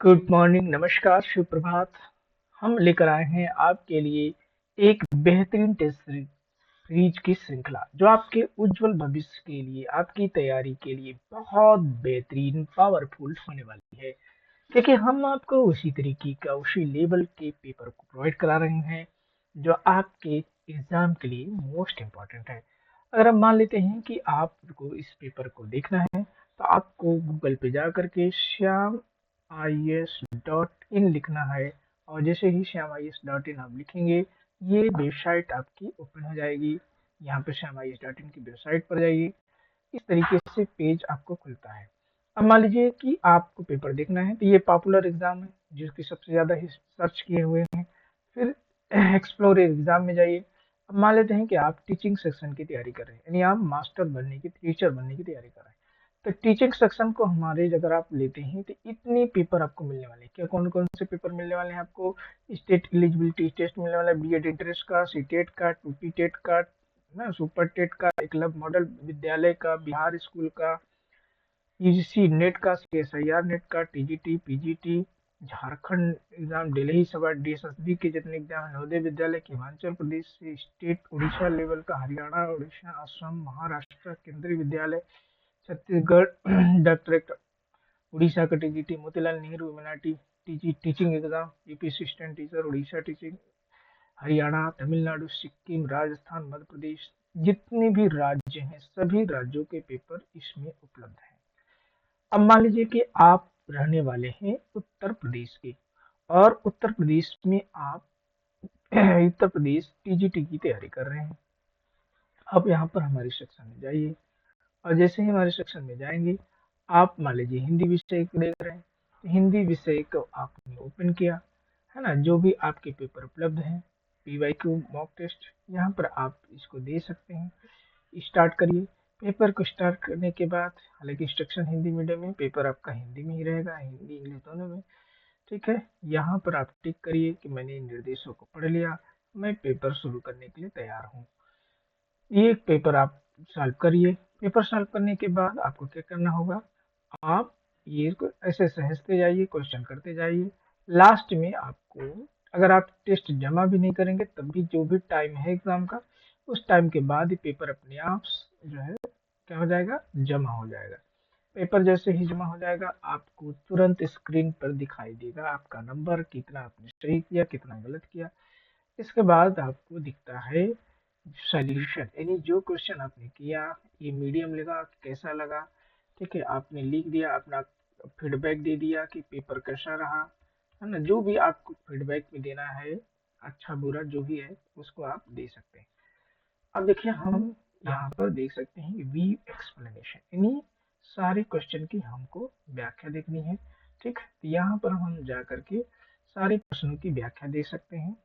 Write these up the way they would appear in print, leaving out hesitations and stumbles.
Good morning, नमस्कार, सुप्रभात। हम लेकर आए हैं आपके लिए एक बेहतरीन टेस्ट सीरीज की श्रृंखला जो आपके उज्जवल भविष्य के लिए, आपकी तैयारी के लिए बहुत बेहतरीन पावरफुल होने वाली है। क्योंकि हम आपको उसी तरीके का, उसी लेवल के पेपर को प्रोवाइड करा रहे हैं जो आपके एग्जाम के लिए मोस्ट इम्पॉर्टेंट है। अगर हम मान लेते हैं कि आपको इस पेपर को देखना है, तो आपको गूगल पे जा करके श्याम IAS.in लिखना है। और जैसे ही श्याम IAS.in आप लिखेंगे, ये वेबसाइट आपकी ओपन हो जाएगी। यहाँ पे श्याम IAS.in की वेबसाइट पर जाइए। इस तरीके से पेज आपको खुलता है। अब मान लीजिए कि आपको पेपर देखना है, तो ये पॉपुलर एग्जाम है जिसकी सबसे ज़्यादा सर्च किए हुए हैं। फिर एक्सप्लोर एग्जाम में जाइए। अब मान लेते हैं कि आप टीचिंग सेक्शन की तैयारी कर रहे हैं, यानी आप मास्टर बनने की, टीचर बनने की तैयारी कर रहे हैं। तो टीचिंग सेक्शन को हमारे अगर आप लेते हैं, तो इतने पेपर आपको मिलने वाले हैं। क्या कौन कौन से पेपर मिलने वाले हैं आपको? स्टेट एलिजिबिलिटी टेस्ट मिलने वाला है, BEd इंट्रेंस का, सीटेट का, 2T टेट का, ना सुपर टेट का, एकलव्य मॉडल विद्यालय का, बिहार स्कूल का, यूजीसी नेट का, CSIR नेट का, TGT, PGT, Jharkhand exam, Delhi सभा, DSSB के जितने एग्जाम है, नवोदय विद्यालय के, हिमाचल प्रदेश से, स्टेट उड़ीसा लेवल का, हरियाणा, उड़ीसा, असम, महाराष्ट्र, केंद्रीय विद्यालय, छत्तीसगढ़ डायरेक्ट, उड़ीसा का TGT, Motilal Nehru humanity teaching exam, UP assistant teacher, Orissa teaching, Haryana, Tamil Nadu, Sikkim, Rajasthan, Madhya Pradesh, जितने भी राज्य हैं सभी राज्यों के पेपर इसमें उपलब्ध हैं। अब मान लीजिए कि आप रहने वाले हैं उत्तर प्रदेश के, और उत्तर प्रदेश में आप उत्तर प्रदेश TGT की तैयारी कर रहे हैं। अब यहाँ पर हमारे सेक्शन में जाइए, और जैसे ही हमारे सेक्शन में जाएंगे, आप मान लीजिए हिंदी विषय को देख रहे हैं, तो हिंदी विषय को आपने ओपन किया, है ना। जो भी आपके पेपर उपलब्ध हैं, PYQ मॉक टेस्ट, यहाँ पर आप इसको दे सकते हैं। स्टार्ट करिए। पेपर को स्टार्ट करने के बाद, हालांकि इंस्ट्रक्शन हिंदी मीडियम में, पेपर आपका हिंदी में ही रहेगा, हिंदी इंग्लिश दोनों में। ठीक है, यहाँ पर आप टिक करिए कि मैंने इन निर्देशों को पढ़ लिया, मैं पेपर शुरू करने के लिए तैयार हूँ। ये पेपर आप सॉल्व करिए। पेपर सॉल्व करने के बाद आपको क्या करना होगा, आप ये ऐसे सहजते जाइए, क्वेश्चन करते जाइए। लास्ट में आपको, अगर आप टेस्ट जमा भी नहीं करेंगे तब भी, जो भी टाइम है एग्जाम का, उस टाइम के बाद ही पेपर अपने आप जो है क्या हो जाएगा, जमा हो जाएगा। पेपर जैसे ही जमा हो जाएगा, आपको तुरंत स्क्रीन पर दिखाई देगा आपका नंबर, कितना आपने सही किया, कितना गलत किया। इसके बाद आपको दिखता है सॉल्यूशन, यानी जो क्वेश्चन आपने किया, ये मीडियम लगा, कैसा लगा। ठीक है, आपने लिख दिया, अपना फीडबैक दे दिया कि पेपर कैसा रहा, है ना। जो भी आपको फीडबैक में देना है, अच्छा बुरा जो भी है, उसको आप दे सकते हैं। अब देखिए, हम यहाँ पर देख सकते हैं वी एक्सप्लेनेशन, यानी सारे क्वेश्चन की हमको व्याख्या देखनी है। ठीक, तो यहाँ पर हम जा करके सारे प्रश्नों की व्याख्या देख सकते हैं।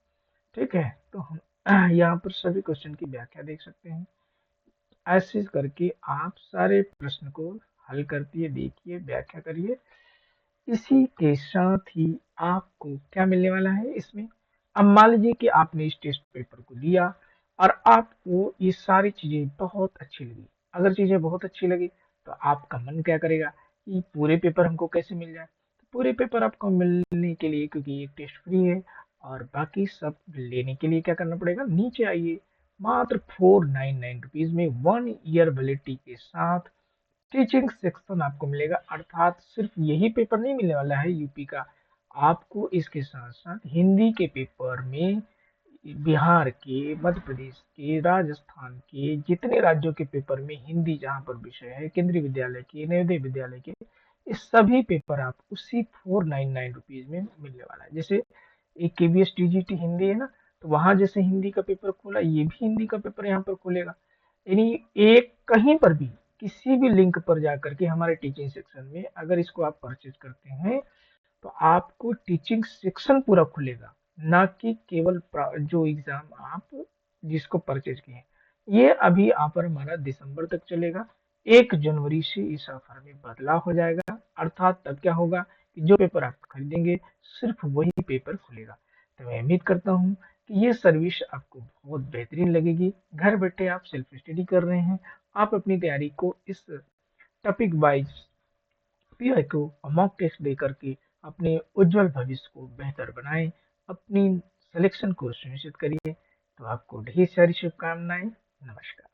ठीक है, तो हम यहाँ पर सभी क्वेश्चन की व्याख्या देख सकते हैं। ऐसे करके आप सारे प्रश्न को हल करके देखिए, व्याख्या करिए। इसी के साथ ही आपको क्या मिलने वाला है इसमें। अब मान लीजिए कि आपने इस टेस्ट पेपर को दिया, और आपको ये सारी चीजें बहुत अच्छी लगी। अगर चीजें बहुत अच्छी लगी, तो आपका मन क्या करेगा कि पूरे पेपर हमको कैसे मिल जाए। तो पूरे पेपर आपको मिलने के लिए, क्योंकि एक टेस्ट फ्री है, और बाकी सब लेने के लिए क्या करना पड़ेगा, नीचे आइए। मात्र 499 रुपीज में 1 ईयर वैलिडिटी के साथ टीचिंग सेक्शन आपको मिलेगा। अर्थात सिर्फ यही पेपर नहीं मिलने वाला है यूपी का, आपको इसके साथ साथ हिंदी के पेपर में बिहार के, मध्य प्रदेश के, राजस्थान के, जितने राज्यों के पेपर में हिंदी जहाँ पर विषय है, केंद्रीय विद्यालय के, नवोदय विद्यालय के, इस सभी पेपर आप उसी 499 रुपीज में मिलने वाला है। जैसे एक KBS TGT हिंदी है ना, तो वहां जैसे हिंदी का पेपर खोला, ये भी हिंदी का पेपर यहाँ पर खोलेगा। यानी एक कहीं पर भी, किसी भी लिंक पर जाकर के हमारे टीचिंग सेक्शन में अगर इसको आप परचेज करते हैं, तो आपको टीचिंग सेक्शन पूरा खुलेगा, ना कि केवल जो एग्जाम आप जिसको परचेज किए हैं। ये अभी ऑफर हमारा दिसंबर तक चलेगा। 1 जनवरी से इस ऑफर में बदलाव हो जाएगा। अर्थात तब क्या होगा कि जो पेपर आप खरीदेंगे, सिर्फ वही पेपर खुलेगा। तो मैं उम्मीद करता हूँ कि ये सर्विस आपको बहुत बेहतरीन लगेगी। घर बैठे आप सेल्फ स्टडी कर रहे हैं, आप अपनी तैयारी को इस टॉपिक वाइज PI को मॉक टेस्ट दे करके अपने उज्जवल भविष्य को बेहतर बनाएं, अपनी सिलेक्शन को सुनिश्चित करिए। तो आपको ढेर सारी शुभकामनाएं। नमस्कार।